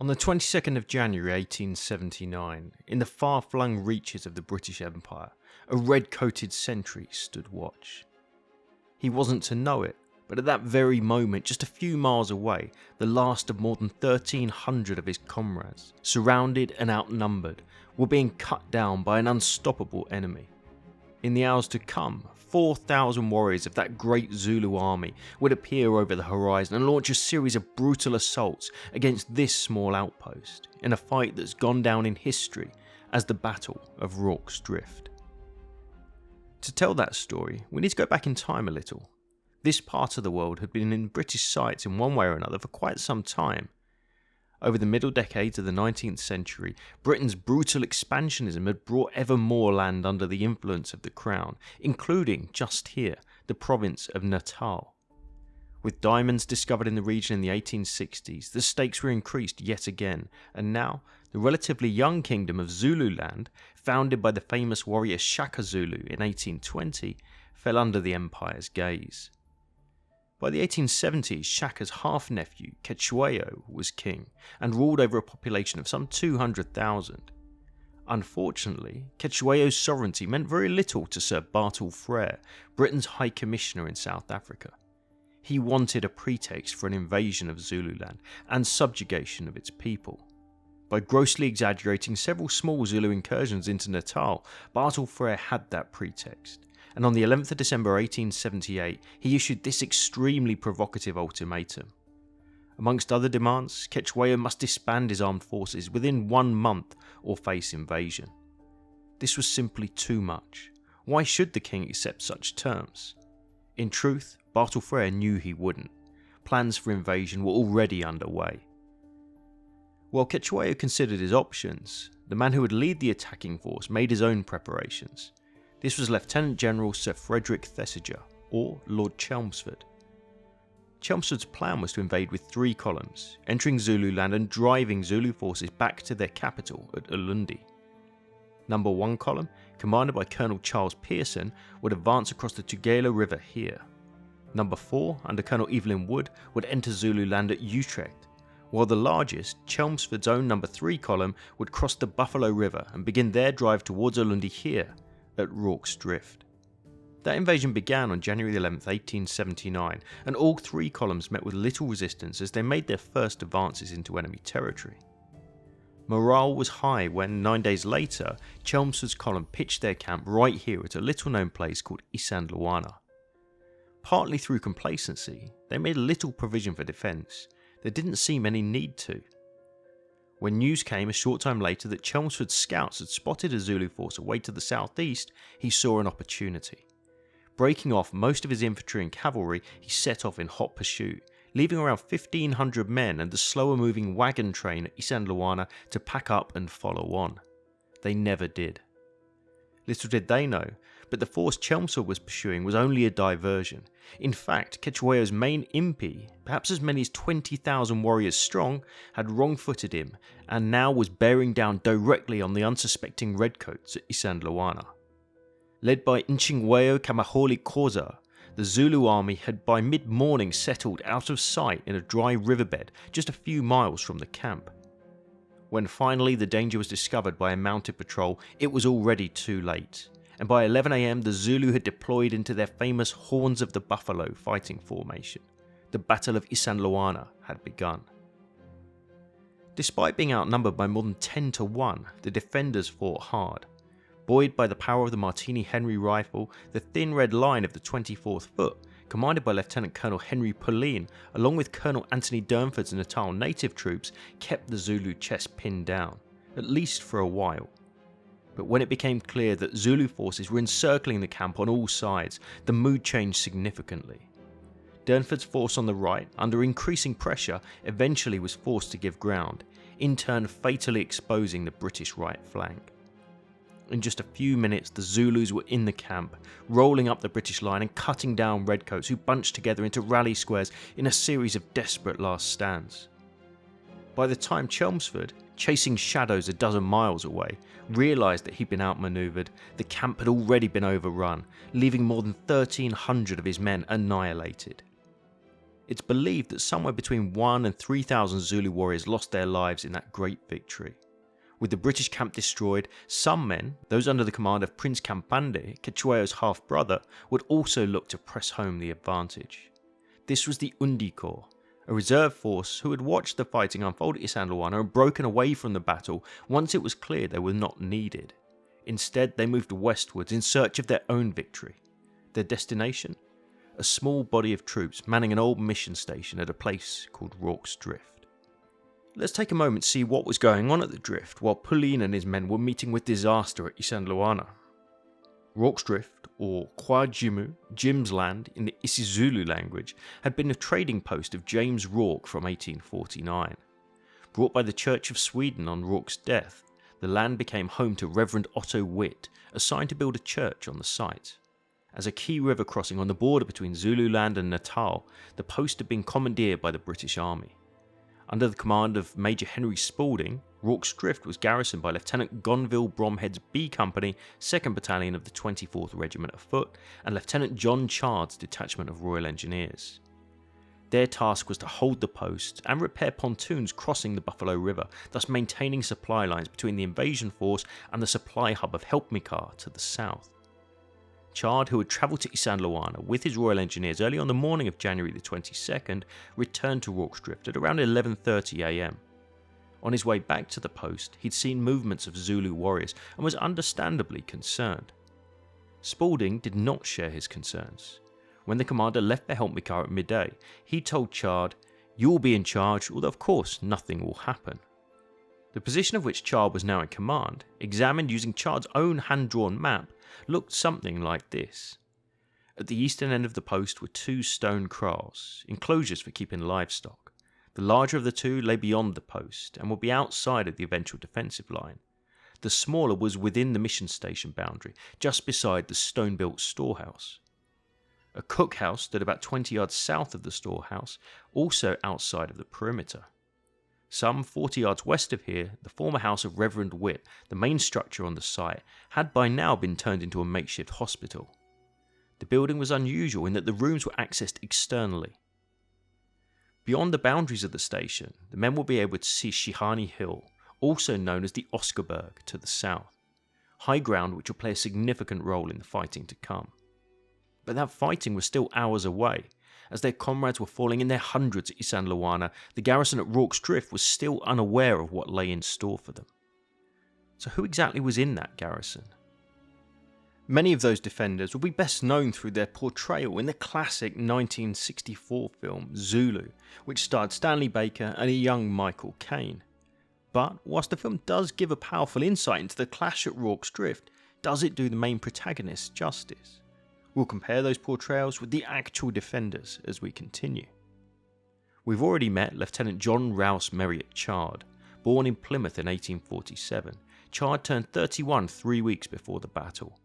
On the 22nd of January 1879, in the far-flung reaches of the British Empire, a red-coated sentry stood watch. He wasn't to know it, but at that very moment, just a few miles away, the last of more than 1,300 of his comrades, surrounded and outnumbered, were being cut down by an unstoppable enemy. In the hours to come, 4,000 warriors of that great Zulu army would appear over the horizon and launch a series of brutal assaults against this small outpost, in a fight that's gone down in history as the Battle of Rorke's Drift. To tell that story, we need to go back in time a little. This part of the world had been in British sights in one way or another for quite some time. Over the middle decades of the 19th century, Britain's brutal expansionism had brought ever more land under the influence of the Crown, including, just here, the province of Natal. With diamonds discovered in the region in the 1860s, the stakes were increased yet again, and now the relatively young kingdom of Zululand, founded by the famous warrior Shaka Zulu in 1820, fell under the empire's gaze. By the 1870s, Shaka's half-nephew, Cetshwayo, was king and ruled over a population of some 200,000. Unfortunately, Cetshwayo's sovereignty meant very little to Sir Bartle Frere, Britain's High Commissioner in South Africa. He wanted a pretext for an invasion of Zululand and subjugation of its people. By grossly exaggerating several small Zulu incursions into Natal, Bartle Frere had that pretext. And on the 11th of December 1878, he issued this extremely provocative ultimatum. Amongst other demands, Cetshwayo must disband his armed forces within 1 month or face invasion. This was simply too much. Why should the king accept such terms? In truth, Bartle Frere knew he wouldn't. Plans for invasion were already underway. While Cetshwayo considered his options, the man who would lead the attacking force made his own preparations. This was Lieutenant General Sir Frederick Thesiger, or Lord Chelmsford. Chelmsford's plan was to invade with 3 columns, entering Zululand and driving Zulu forces back to their capital at Ulundi. Number 1 column, commanded by Colonel Charles Pearson, would advance across the Tugela River here. Number 4, under Colonel Evelyn Wood, would enter Zululand at Utrecht, while the largest, Chelmsford's own number 3 column, would cross the Buffalo River and begin their drive towards Ulundi here, at Rorke's Drift. That invasion began on January 11, 1879, and all 3 columns met with little resistance as they made their first advances into enemy territory. Morale was high when, 9 days later, Chelmsford's column pitched their camp right here at a little-known place called Isandlwana. Partly through complacency, they made little provision for defence. There didn't seem any need to. When news came a short time later that Chelmsford's scouts had spotted a Zulu force away to the southeast, he saw an opportunity. Breaking off most of his infantry and cavalry, he set off in hot pursuit, leaving around 1,500 men and the slower-moving wagon train at Isandlwana to pack up and follow on. They never did. Little did they know, but the force Chelmsford was pursuing was only a diversion. In fact, Cetshwayo's main impi, perhaps as many as 20,000 warriors strong, had wrong-footed him and now was bearing down directly on the unsuspecting redcoats at Isandlwana. Led by Nchingwayo Kamaholi Khoza, the Zulu army had by mid-morning settled out of sight in a dry riverbed just a few miles from the camp. When finally the danger was discovered by a mounted patrol, it was already too late, and by 11 AM the Zulu had deployed into their famous Horns of the Buffalo fighting formation. The Battle of Isandlwana had begun. Despite being outnumbered by more than 10 to 1, the defenders fought hard. Buoyed by the power of the Martini Henry rifle, the thin red line of the 24th Foot, commanded by Lieutenant Colonel Henry Pauline, along with Colonel Anthony Durnford's Natal native troops, kept the Zulu chest pinned down, at least for a while. But when it became clear that Zulu forces were encircling the camp on all sides, the mood changed significantly. Durnford's force on the right, under increasing pressure, eventually was forced to give ground, in turn fatally exposing the British right flank. In just a few minutes, the Zulus were in the camp, rolling up the British line and cutting down redcoats who bunched together into rally squares in a series of desperate last stands. By the time Chelmsford, chasing shadows a dozen miles away, realised that he'd been outmanoeuvred, the camp had already been overrun, leaving more than 1,300 of his men annihilated. It's believed that somewhere between 1 and 3,000 Zulu warriors lost their lives in that great victory. With the British camp destroyed, some men, those under the command of Prince Kampande, Cetshwayo's half-brother, would also look to press home the advantage. This was the Undi Corps, a reserve force who had watched the fighting unfold at Isandlwana and broken away from the battle once it was clear they were not needed. Instead, they moved westwards in search of their own victory. Their destination? A small body of troops manning an old mission station at a place called Rorke's Drift. Let's take a moment to see what was going on at the Drift while Pauline and his men were meeting with disaster at Isandlwana. Rorke's Drift, or Kwajimu, Jim's Land in the isiZulu language, had been a trading post of James Rorke from 1849. Brought by the Church of Sweden on Rorke's death, the land became home to Reverend Otto Witt, assigned to build a church on the site. As a key river crossing on the border between Zululand and Natal, the post had been commandeered by the British Army. Under the command of Major Henry Spalding, Rorke's Drift was garrisoned by Lieutenant Gonville Bromhead's B Company, 2nd Battalion of the 24th Regiment of Foot, and Lieutenant John Chard's detachment of Royal Engineers. Their task was to hold the post and repair pontoons crossing the Buffalo River, thus maintaining supply lines between the invasion force and the supply hub of Helpmikar to the south. Chard, who had travelled to Isandlwana with his Royal Engineers early on the morning of January the 22nd, returned to Rorke's Drift at around 11:30 am. On his way back to the post, he'd seen movements of Zulu warriors and was understandably concerned. Spalding did not share his concerns. When the commander left for Helpmikar at midday, he told Chard, "You will be in charge, although of course nothing will happen." The position of which Chard was now in command, examined using Chard's own hand-drawn map, looked something like this. At the eastern end of the post were 2 stone kraals, enclosures for keeping livestock. The larger of the 2 lay beyond the post and would be outside of the eventual defensive line. The smaller was within the mission station boundary, just beside the stone-built storehouse. A cookhouse stood about 20 yards south of the storehouse, also outside of the perimeter. Some 40 yards west of here, the former house of Reverend Witt, the main structure on the site, had by now been turned into a makeshift hospital. The building was unusual in that the rooms were accessed externally. Beyond the boundaries of the station, the men will be able to see Shihani Hill, also known as the Oscarberg, to the south, high ground which will play a significant role in the fighting to come. But that fighting was still hours away. As their comrades were falling in their hundreds at Isandlwana, the garrison at Rorke's Drift was still unaware of what lay in store for them. So who exactly was in that garrison? Many of those defenders will be best known through their portrayal in the classic 1964 film Zulu, which starred Stanley Baker and a young Michael Caine. But whilst the film does give a powerful insight into the clash at Rorke's Drift, does it do the main protagonists justice? We'll compare those portrayals with the actual defenders as we continue. We've already met Lieutenant John Rouse Merriott Chard. Born in Plymouth in 1847, Chard turned 31 3 weeks before the battle.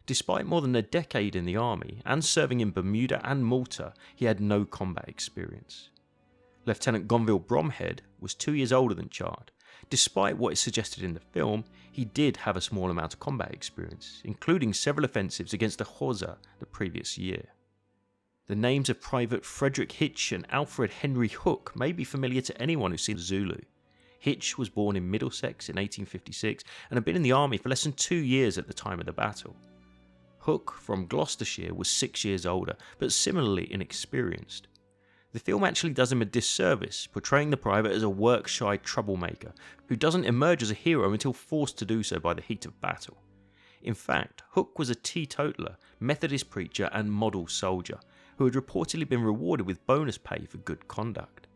Despite more than a decade in the army and serving in Bermuda and Malta, he had no combat experience. Lieutenant Gonville Bromhead was 2 years older than Chard. Despite what is suggested in the film, he did have a small amount of combat experience, including several offensives against the Xhosa the previous year. The names of Private Frederick Hitch and Alfred Henry Hook may be familiar to anyone who's seen Zulu. Hitch was born in Middlesex in 1856 and had been in the army for less than 2 years at the time of the battle. Hook, from Gloucestershire, was 6 years older, but similarly inexperienced. The film actually does him a disservice, portraying the private as a work-shy troublemaker who doesn't emerge as a hero until forced to do so by the heat of battle. In fact, Hook was a teetotaler, Methodist preacher and model soldier who had reportedly been rewarded with bonus pay for good conduct.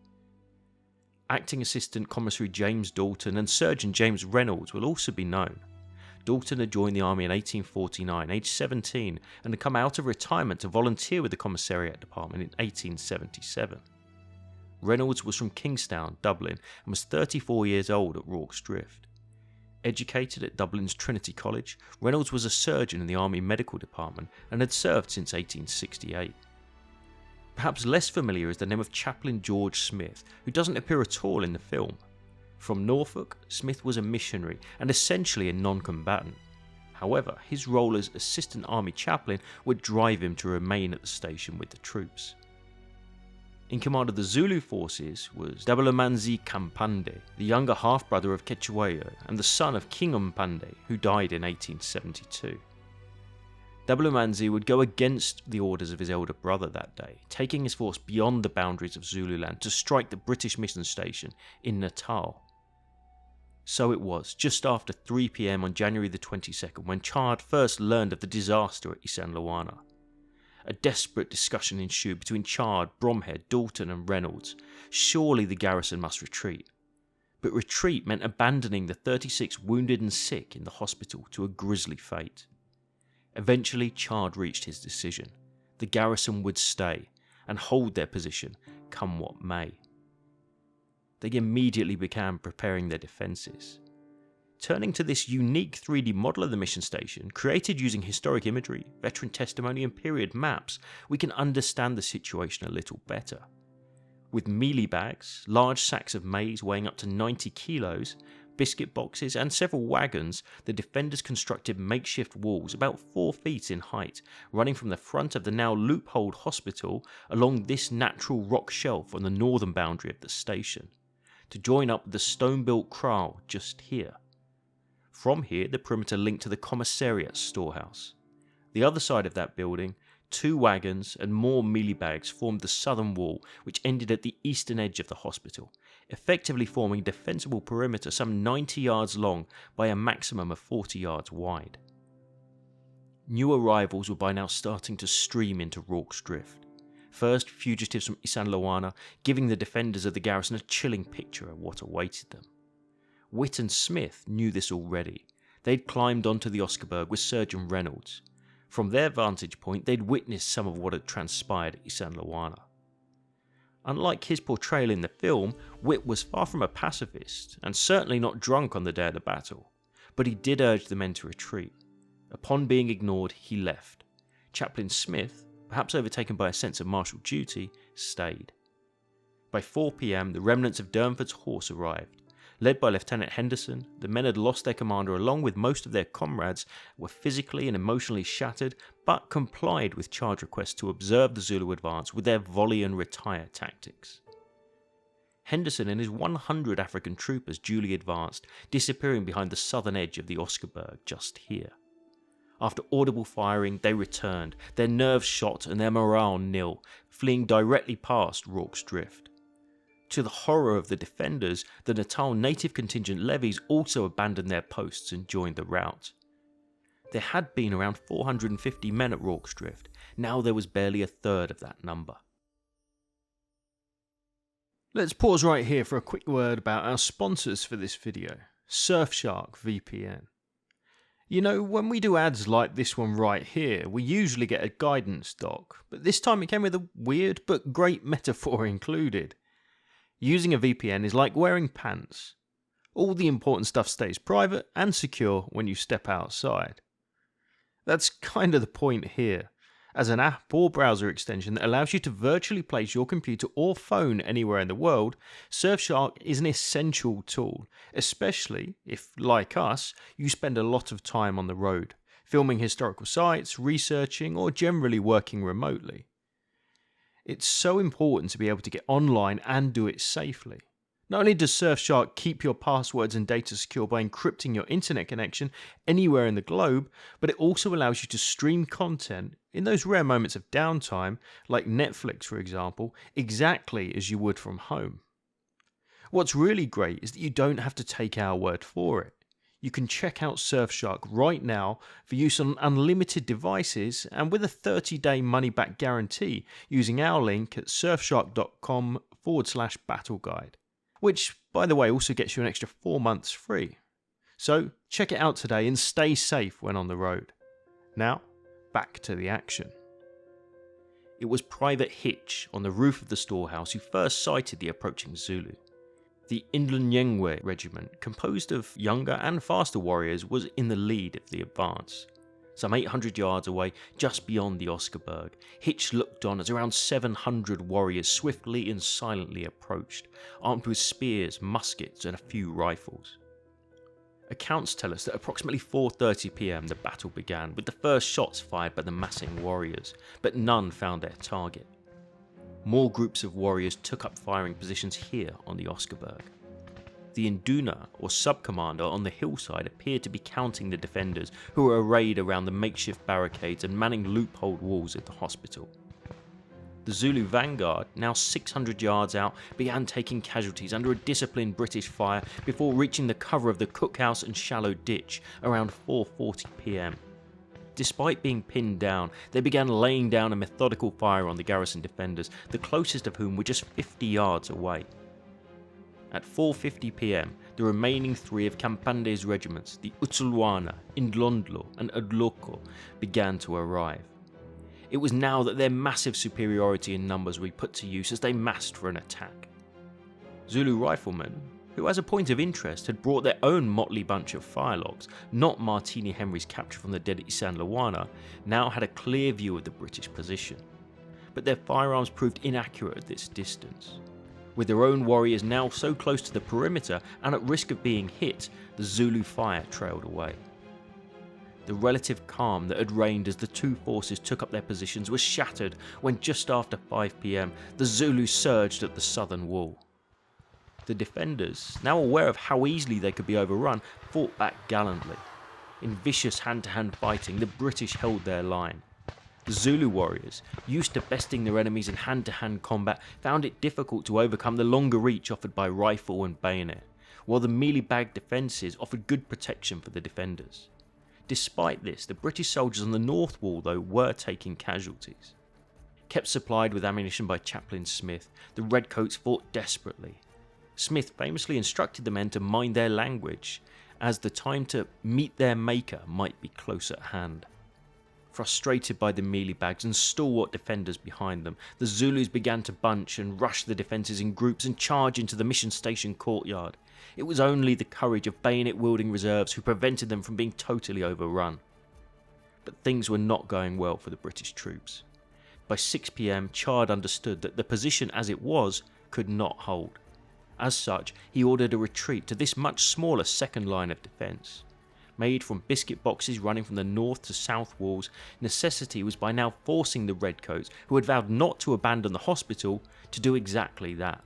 Acting Assistant Commissary James Dalton and Surgeon James Reynolds will also be known. Dalton had joined the army in 1849, aged 17, and had come out of retirement to volunteer with the Commissariat Department in 1877. Reynolds was from Kingstown, Dublin, and was 34 years old at Rorke's Drift. Educated at Dublin's Trinity College, Reynolds was a surgeon in the Army Medical Department and had served since 1868. Perhaps less familiar is the name of Chaplain George Smith, who doesn't appear at all in the film. From Norfolk, Smith was a missionary and essentially a non-combatant. However, his role as Assistant Army Chaplain would drive him to remain at the station with the troops. In command of the Zulu forces was Dabulamanzi Kampande, the younger half-brother of Kechewayo and the son of King Mpande, who died in 1872. Dabulamanzi would go against the orders of his elder brother that day, taking his force beyond the boundaries of Zululand to strike the British mission station in Natal. So it was, just after 3 PM on January the 22nd, when Chard first learned of the disaster at Isandlwana. A desperate discussion ensued between Chard, Bromhead, Dalton and Reynolds. Surely the garrison must retreat. But retreat meant abandoning the 36 wounded and sick in the hospital to a grisly fate. Eventually Chard reached his decision. The garrison would stay and hold their position, come what may. They immediately began preparing their defences. Turning to this unique 3D model of the mission station, created using historic imagery, veteran testimony and period maps, we can understand the situation a little better. With mealie bags, large sacks of maize weighing up to 90 kilos, biscuit boxes and several wagons, the defenders constructed makeshift walls about 4 feet in height, running from the front of the now loopholed hospital along this natural rock shelf on the northern boundary of the station, to join up with the stone-built kraal just here. From here, the perimeter linked to the commissariat storehouse. The other side of that building, 2 wagons and more mealie bags formed the southern wall, which ended at the eastern edge of the hospital, effectively forming a defensible perimeter some 90 yards long by a maximum of 40 yards wide. New arrivals were by now starting to stream into Rorke's Drift. First, fugitives from Isandlwana, giving the defenders of the garrison a chilling picture of what awaited them. Witt and Smith knew this already. They'd climbed onto the Oscarberg with Surgeon Reynolds. From their vantage point, they'd witnessed some of what had transpired at Isandlwana. Unlike his portrayal in the film, Witt was far from a pacifist, and certainly not drunk on the day of the battle, but he did urge the men to retreat. Upon being ignored, he left. Chaplain Smith, perhaps overtaken by a sense of martial duty, stayed. By 4 PM, the remnants of Durnford's horse arrived. Led by Lieutenant Henderson, the men had lost their commander along with most of their comrades, were physically and emotionally shattered, but complied with Chard's request to observe the Zulu advance with their volley and retire tactics. Henderson and his 100 African troopers duly advanced, disappearing behind the southern edge of the Oscarberg just here. After audible firing, they returned, their nerves shot and their morale nil, fleeing directly past Rorke's Drift. To the horror of the defenders, the Natal native contingent levies also abandoned their posts and joined the rout. There had been around 450 men at Rorke's Drift, now there was barely a third of that number. Let's pause right here for a quick word about our sponsors for this video, Surfshark VPN. You know, when we do ads like this one right here, we usually get a guidance doc, but this time it came with a weird but great metaphor included. Using a VPN is like wearing pants. All the important stuff stays private and secure when you step outside. That's kind of the point here. As an app or browser extension that allows you to virtually place your computer or phone anywhere in the world, Surfshark is an essential tool, especially if, like us, you spend a lot of time on the road, filming historical sites, researching, or generally working remotely. It's so important to be able to get online and do it safely. Not only does Surfshark keep your passwords and data secure by encrypting your internet connection anywhere in the globe, but it also allows you to stream content in those rare moments of downtime, like Netflix for example, exactly as you would from home. What's really great is that you don't have to take our word for it. You can check out Surfshark right now for use on unlimited devices and with a 30-day money-back guarantee using our link at surfshark.com/battleguide, which, by the way, also gets you an extra 4 months free. So check it out today and stay safe when on the road. Now, back to the action. It was Private Hitch on the roof of the storehouse who first sighted the approaching Zulu. The Isandlwana regiment, composed of younger and faster warriors, was in the lead of the advance. Some 800 yards away, just beyond the Oscarberg, Hitch looked on as around 700 warriors swiftly and silently approached, armed with spears, muskets and a few rifles. Accounts tell us that approximately 4:30 PM the battle began, with the first shots fired by the massing warriors, but none found their target. more groups of warriors took up firing positions here on the Oscarberg. The Induna, or sub-commander on the hillside, appeared to be counting the defenders who were arrayed around the makeshift barricades and manning loopholed walls at the hospital. The Zulu vanguard, now 600 yards out, began taking casualties under a disciplined British fire before reaching the cover of the cookhouse and shallow ditch around 4:40 PM. Despite being pinned down, they began laying down a methodical fire on the garrison defenders, the closest of whom were just 50 yards away. At 4:50 PM, the remaining three of Kampande's regiments, the Isandlwana, Indlondlo and Udloko, began to arrive. It was now that their massive superiority in numbers would be put to use as they massed for an attack. Zulu riflemen, who as a point of interest had brought their own motley bunch of firelogs, not Martini Henry's capture from the dead Isandlwana, now had a clear view of the British position. But their firearms proved inaccurate at this distance. With their own warriors now so close to the perimeter and at risk of being hit, the Zulu fire trailed away. The relative calm that had reigned as the two forces took up their positions was shattered when just after 5 PM the Zulus surged at the southern wall. The defenders, now aware of how easily they could be overrun, fought back gallantly. In vicious hand-to-hand fighting, the British held their line. The Zulu warriors, used to besting their enemies in hand-to-hand combat, found it difficult to overcome the longer reach offered by rifle and bayonet, while the mealy-bag defences offered good protection for the defenders. Despite this, the British soldiers on the north wall, though, were taking casualties. Kept supplied with ammunition by Chaplain Smith, the redcoats fought desperately. Smith famously instructed the men to mind their language, as the time to meet their maker might be close at hand. Frustrated by the mealy-bags and stalwart defenders behind them, the Zulus began to bunch and rush the defences in groups and charge into the mission station courtyard. It was only the courage of bayonet-wielding reserves who prevented them from being totally overrun. But things were not going well for the British troops. By 6 PM, Chard understood that the position as it was could not hold. As such, he ordered a retreat to this much smaller second line of defence. Made from biscuit boxes running from the north to south walls, necessity was by now forcing the redcoats, who had vowed not to abandon the hospital, to do exactly that.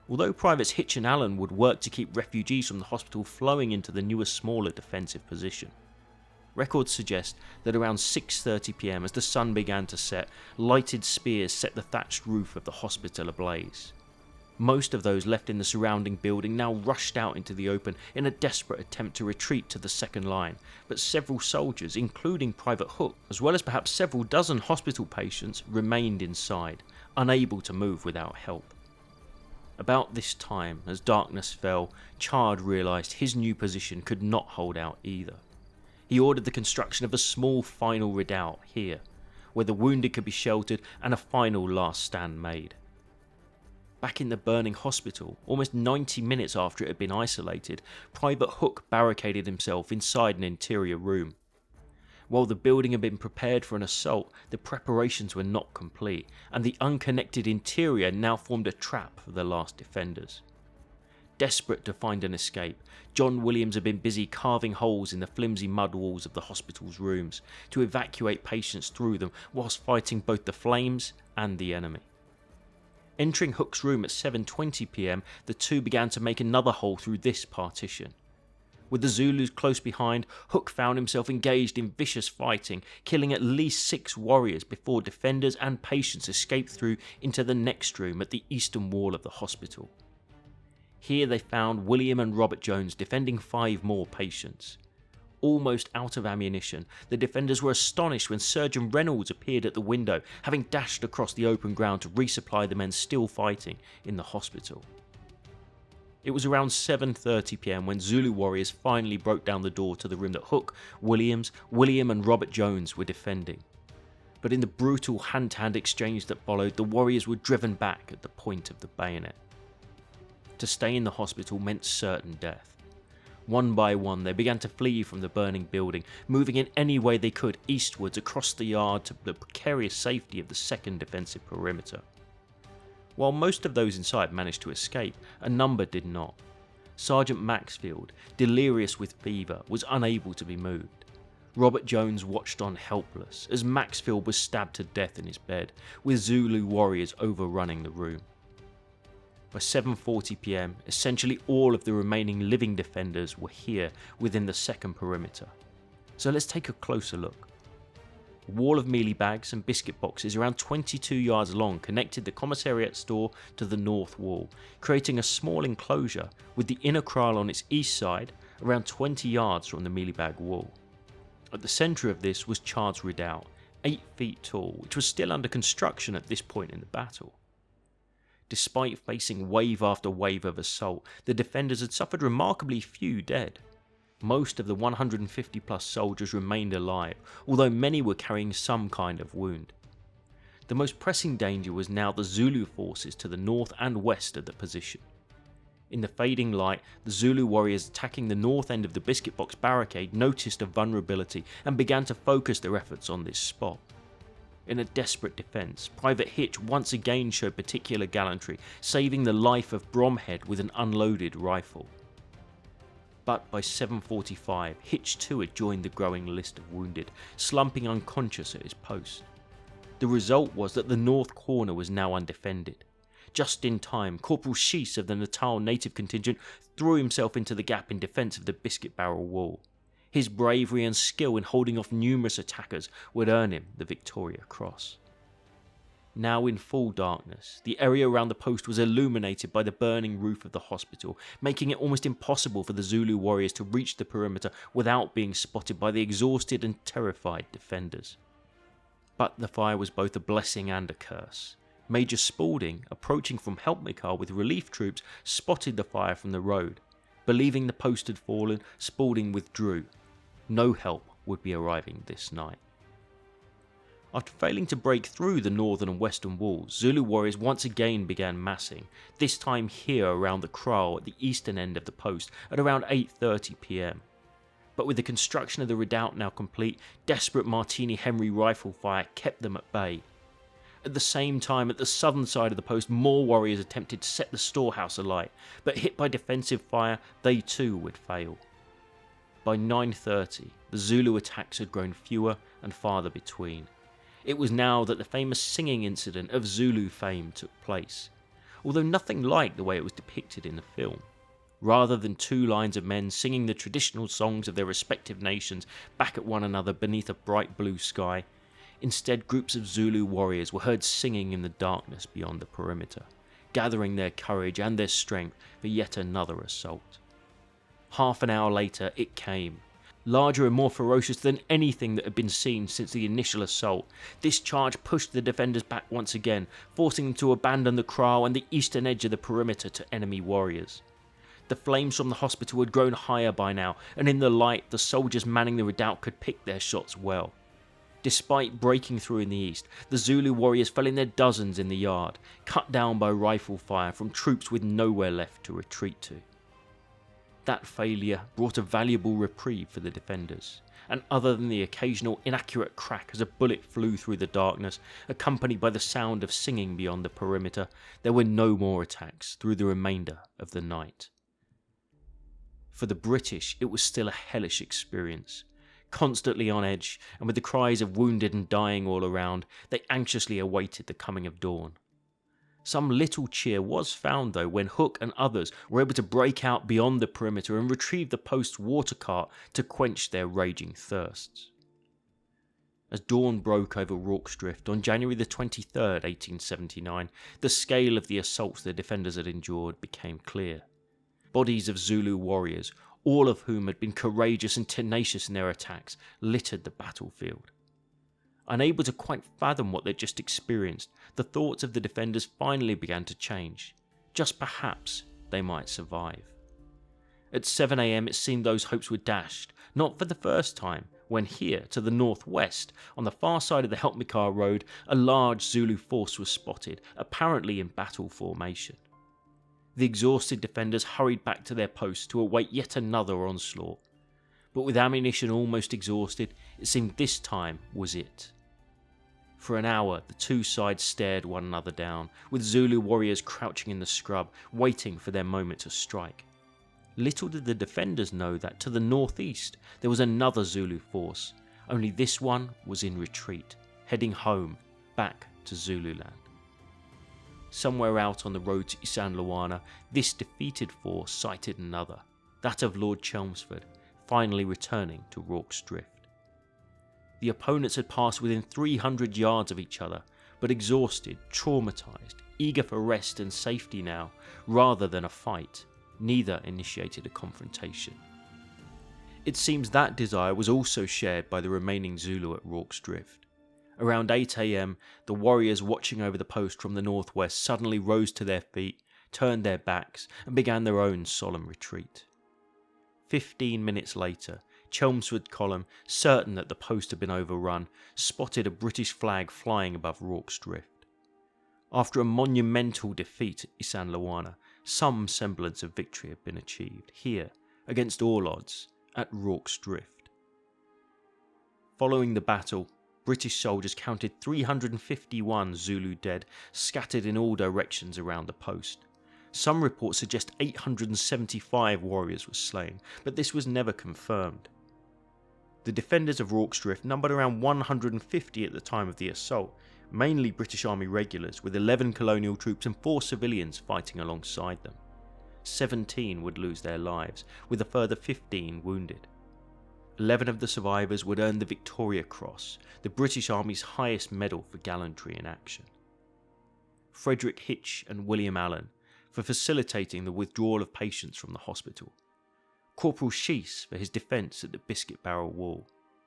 Although Privates Hitch and Allen would work to keep refugees from the hospital flowing into the newer, smaller defensive position. Records suggest that around 6:30 PM, as the sun began to set, lighted spears set the thatched roof of the hospital ablaze. Most of those left in the surrounding building now rushed out into the open in a desperate attempt to retreat to the second line, but several soldiers, including Private Hook, as well as perhaps several dozen hospital patients, remained inside, unable to move without help. About this time, as darkness fell, Chard realised his new position could not hold out either. He ordered the construction of a small final redoubt here, where the wounded could be sheltered and a final last stand made. Back in the burning hospital, almost 90 minutes after it had been isolated, Private Hook barricaded himself inside an interior room. While the building had been prepared for an assault, the preparations were not complete, and the unconnected interior now formed a trap for the last defenders. Desperate to find an escape, John Williams had been busy carving holes in the flimsy mud walls of the hospital's rooms to evacuate patients through them whilst fighting both the flames and the enemy. Entering Hook's room at 7:20 PM, the two began to make another hole through this partition. With the Zulus close behind, Hook found himself engaged in vicious fighting, killing at least 6 warriors before defenders and patients escaped through into the next room at the eastern wall of the hospital. Here they found William and Robert Jones defending 5 more patients. Almost out of ammunition, the defenders were astonished when Surgeon Reynolds appeared at the window, having dashed across the open ground to resupply the men still fighting in the hospital. It was around 7:30 PM when Zulu warriors finally broke down the door to the room that Hook, William and Robert Jones were defending. But in the brutal hand-to-hand exchange that followed, the warriors were driven back at the point of the bayonet. To stay in the hospital meant certain death. One by one, they began to flee from the burning building, moving in any way they could eastwards across the yard to the precarious safety of the second defensive perimeter. While most of those inside managed to escape, a number did not. Sergeant Maxfield, delirious with fever, was unable to be moved. Robert Jones watched on helpless as Maxfield was stabbed to death in his bed, with Zulu warriors overrunning the room. By 7:40 PM, essentially all of the remaining living defenders were here within the second perimeter. So let's take a closer look. A wall of mealie bags and biscuit boxes around 22 yards long connected the commissariat store to the north wall, creating a small enclosure with the inner kraal on its east side around 20 yards from the mealie bag wall. At the centre of this was Chard's redoubt, 8 feet tall, which was still under construction at this point in the battle. Despite facing wave after wave of assault, the defenders had suffered remarkably few dead. Most of the 150 plus soldiers remained alive, although many were carrying some kind of wound. The most pressing danger was now the Zulu forces to the north and west of the position. In the fading light, the Zulu warriors attacking the north end of the biscuit box barricade noticed a vulnerability and began to focus their efforts on this spot. In a desperate defence, Private Hitch once again showed particular gallantry, saving the life of Bromhead with an unloaded rifle. But by 7:45, Hitch too had joined the growing list of wounded, slumping unconscious at his post. The result was that the north corner was now undefended. Just in time, Corporal Sheese of the Natal native contingent threw himself into the gap in defence of the biscuit barrel wall. His bravery and skill in holding off numerous attackers would earn him the Victoria Cross. Now in full darkness, the area around the post was illuminated by the burning roof of the hospital, making it almost impossible for the Zulu warriors to reach the perimeter without being spotted by the exhausted and terrified defenders. But the fire was both a blessing and a curse. Major Spaulding, approaching from Helpmikar with relief troops, spotted the fire from the road. Believing the post had fallen, Spaulding withdrew. No help would be arriving this night. After failing to break through the northern and western walls, Zulu warriors once again began massing, this time here around the kraal at the eastern end of the post at around 8:30 PM. But with the construction of the redoubt now complete, desperate Martini Henry rifle fire kept them at bay. At the same time, at the southern side of the post, more warriors attempted to set the storehouse alight, but hit by defensive fire, they too would fail. By 9:30, the Zulu attacks had grown fewer and farther between. It was now that the famous singing incident of Zulu fame took place, although nothing like the way it was depicted in the film. Rather than two lines of men singing the traditional songs of their respective nations back at one another beneath a bright blue sky, instead groups of Zulu warriors were heard singing in the darkness beyond the perimeter, gathering their courage and their strength for yet another assault. Half an hour later it came. Larger and more ferocious than anything that had been seen since the initial assault, this charge pushed the defenders back once again, forcing them to abandon the kraal and the eastern edge of the perimeter to enemy warriors. The flames from the hospital had grown higher by now, and in the light the soldiers manning the redoubt could pick their shots well. Despite breaking through in the east, the Zulu warriors fell in their dozens in the yard, cut down by rifle fire from troops with nowhere left to retreat to. That failure brought a valuable reprieve for the defenders, and other than the occasional inaccurate crack as a bullet flew through the darkness, accompanied by the sound of singing beyond the perimeter, there were no more attacks through the remainder of the night. For the British, it was still a hellish experience. Constantly on edge, and with the cries of wounded and dying all around, they anxiously awaited the coming of dawn. Some little cheer was found though when Hook and others were able to break out beyond the perimeter and retrieve the post's water cart to quench their raging thirsts. As dawn broke over Rorke's Drift on January the 23rd, 1879, the scale of the assaults the defenders had endured became clear. Bodies of Zulu warriors, all of whom had been courageous and tenacious in their attacks, littered the battlefield. Unable to quite fathom what they'd just experienced, the thoughts of the defenders finally began to change. Just perhaps they might survive. At 7 AM it seemed those hopes were dashed, not for the first time, when here, to the northwest, on the far side of the Helpmikar Road, a large Zulu force was spotted, apparently in battle formation. The exhausted defenders hurried back to their posts to await yet another onslaught. But with ammunition almost exhausted, it seemed this time was it. For an hour, the two sides stared one another down, with Zulu warriors crouching in the scrub, waiting for their moment to strike. Little did the defenders know that to the northeast there was another Zulu force, only this one was in retreat, heading home, back to Zululand. Somewhere out on the road to Isandlwana, this defeated force sighted another, that of Lord Chelmsford, finally returning to Rorke's Drift. The opponents had passed within 300 yards of each other, but exhausted, traumatised, eager for rest and safety now, rather than a fight, neither initiated a confrontation. It seems that desire was also shared by the remaining Zulu at Rorke's Drift. Around 8 AM, the warriors watching over the post from the northwest suddenly rose to their feet, turned their backs, and began their own solemn retreat. 15 minutes later, Chelmsford's column, certain that the post had been overrun, spotted a British flag flying above Rorke's Drift. After a monumental defeat at Isandlwana, some semblance of victory had been achieved, here, against all odds, at Rorke's Drift. Following the battle, British soldiers counted 351 Zulu dead, scattered in all directions around the post. Some reports suggest 875 warriors were slain, but this was never confirmed. The defenders of Rorke's Drift numbered around 150 at the time of the assault, mainly British Army regulars, with 11 colonial troops and 4 civilians fighting alongside them. 17 would lose their lives, with a further 15 wounded. 11 of the survivors would earn the Victoria Cross, the British Army's highest medal for gallantry in action. Frederick Hitch and William Allen for facilitating the withdrawal of patients from the hospital. Corporal Sheese for his defence at the Biscuit Barrel Wall.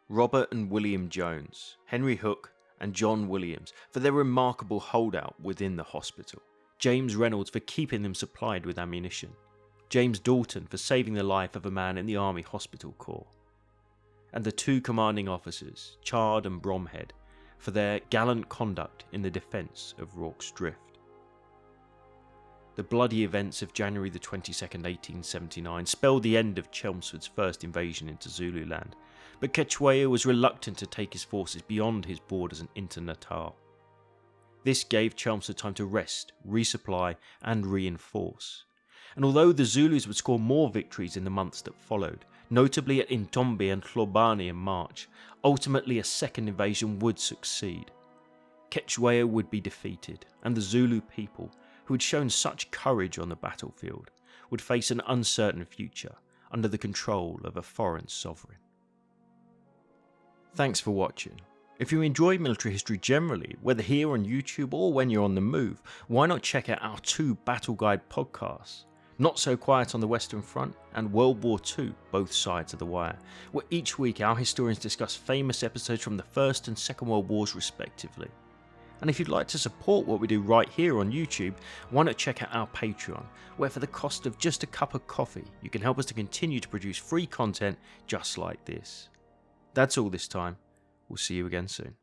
Robert and William Jones, Henry Hook and John Williams for their remarkable holdout within the hospital. James Reynolds for keeping them supplied with ammunition. James Dalton for saving the life of a man in the Army Hospital Corps. And the 2 commanding officers, Chard and Bromhead, for their gallant conduct in the defence of Rorke's Drift. The bloody events of January the 22nd, 1879 spelled the end of Chelmsford's first invasion into Zululand, but Cetshwayo was reluctant to take his forces beyond his borders and into Natal. This gave Chelmsford time to rest, resupply and reinforce. And although the Zulus would score more victories in the months that followed, notably at Intombi and Hlobani in March, ultimately a second invasion would succeed. Cetshwayo would be defeated, and the Zulu people, who had shown such courage on the battlefield, would face an uncertain future under the control of a foreign sovereign. Thanks for watching. If you enjoy military history generally, whether here on YouTube or when you're on the move, why not check out our 2 battle guide podcasts, Not So Quiet on the Western Front and World War II, Both Sides of the Wire, where each week our historians discuss famous episodes from the First and Second World Wars respectively. And if you'd like to support what we do right here on YouTube, why not check out our Patreon, where for the cost of just a cup of coffee, you can help us to continue to produce free content just like this. That's all this time. We'll see you again soon.